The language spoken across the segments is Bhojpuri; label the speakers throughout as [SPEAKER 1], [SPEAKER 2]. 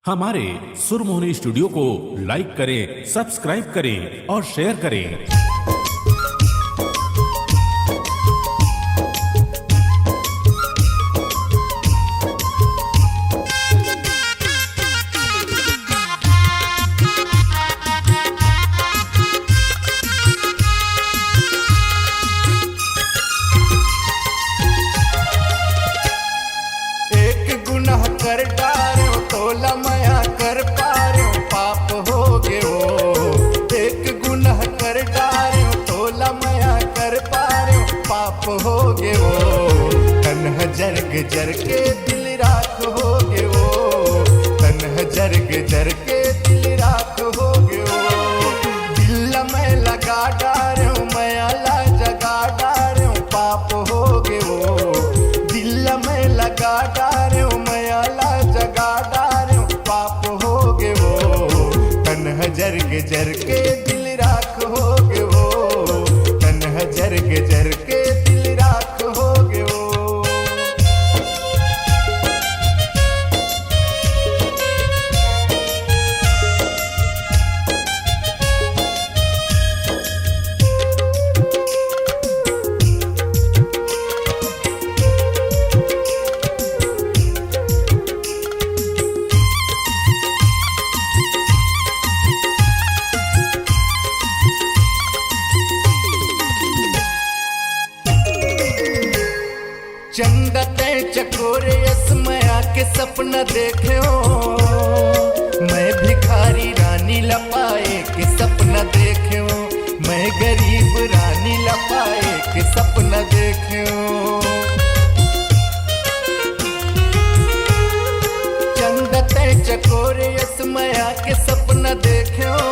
[SPEAKER 1] हमारे सुरमोहनी स्टूडियो को लाइक करें, सब्सक्राइब करें और शेयर करें।
[SPEAKER 2] कर डारो तोला मया कर पारो पाप हो गए हो। एक गुनाह कर डारो तोला मया कर पारो पाप हो गए हो। तन्ह जरग जर के दिल राख हो गए हो। तन्ह जरग जर के दिल राख हो गए हो। दिल में लगा डारो मया ला जगा डारो पाप हो गए हो। दिल में लगा डारो मया ला जगा डारो पाप हो गए हो। तन्ह जरग जर के दिल राख हो गए हो। तन्ह जरग जर के दिल राख हो गए हो। चंदा ते चकोरे असमया के सपना देखे हो। मैं भिखारी रानी लपाए के सपना देखे हो। मैं गरीब रानी लपाए के सपना देखे हो। चंदा ते चकोरे असमया के सपना देखे हो।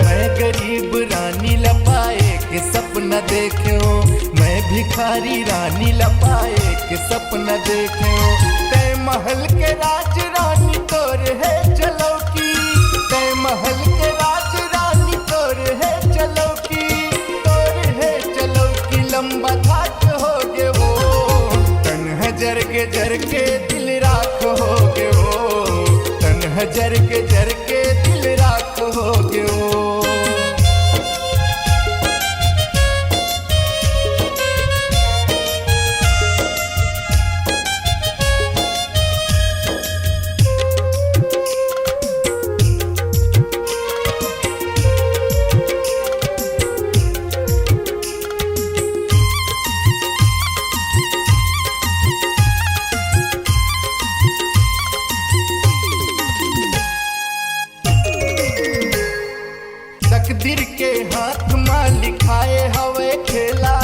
[SPEAKER 2] मैं गरीब रानी लपाए के सपना देखे हो। मैं भिखारी रानी लपाए के सपना देखे हो। तय महल के राज रानी तोर है चलो की। तय महल के राज रानी तोर है चलो की। तोर है चलो की लंबा घाट हो गए हो। तन्ह जरगे जर के दिल राख हो गए हो। तन्ह जरगे जर के दिल राख हो गए हो। तकदीर के हाथ में लिखाए हवे खेला।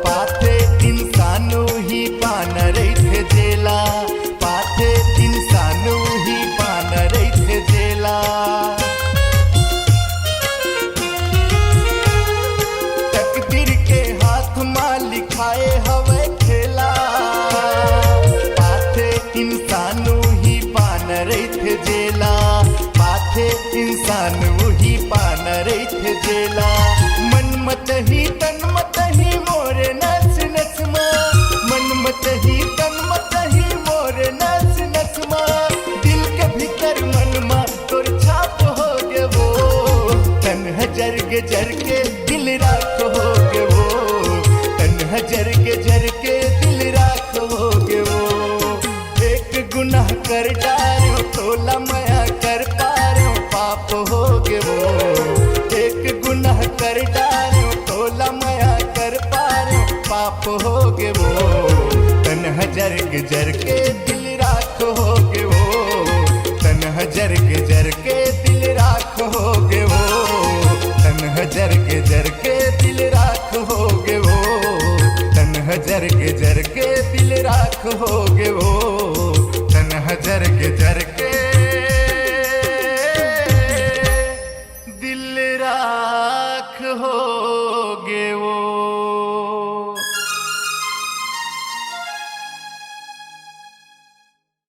[SPEAKER 2] पाथे इंसान ही पान रही थे जेला। पाथे इंसान ही पान रही थे जेला। तकदीर के हाथ में लिखाए हवे खेला। पाथे इंसान ही पान रही थे जेला। पाथे इंसान वही पान रही थे जेला। मन मत ही तन मत ही मोरे नस नस मा। मन मत ही तन मत ही मोरे नस नस मा। दिल के भीतर मन मा तोर छाप हो गए वो। तन्ह जरग जर के दिल राख हो गए वो। तन्ह जरग जर के दिल राख हो गए वो। एक गुनाह कर डारो तोला मया कर पारो पाप हो गए वो। एक गुनाह कर डारो तोला मया कर पारो पाप हो गए वो। तन्ह जरग जर के दिल राख हो गए वो। तन्ह जरग जर के दिल राख हो गए वो। तन्ह जरग जर के दिल राख हो गए वो। तन्ह जरग जर के दिल राख हो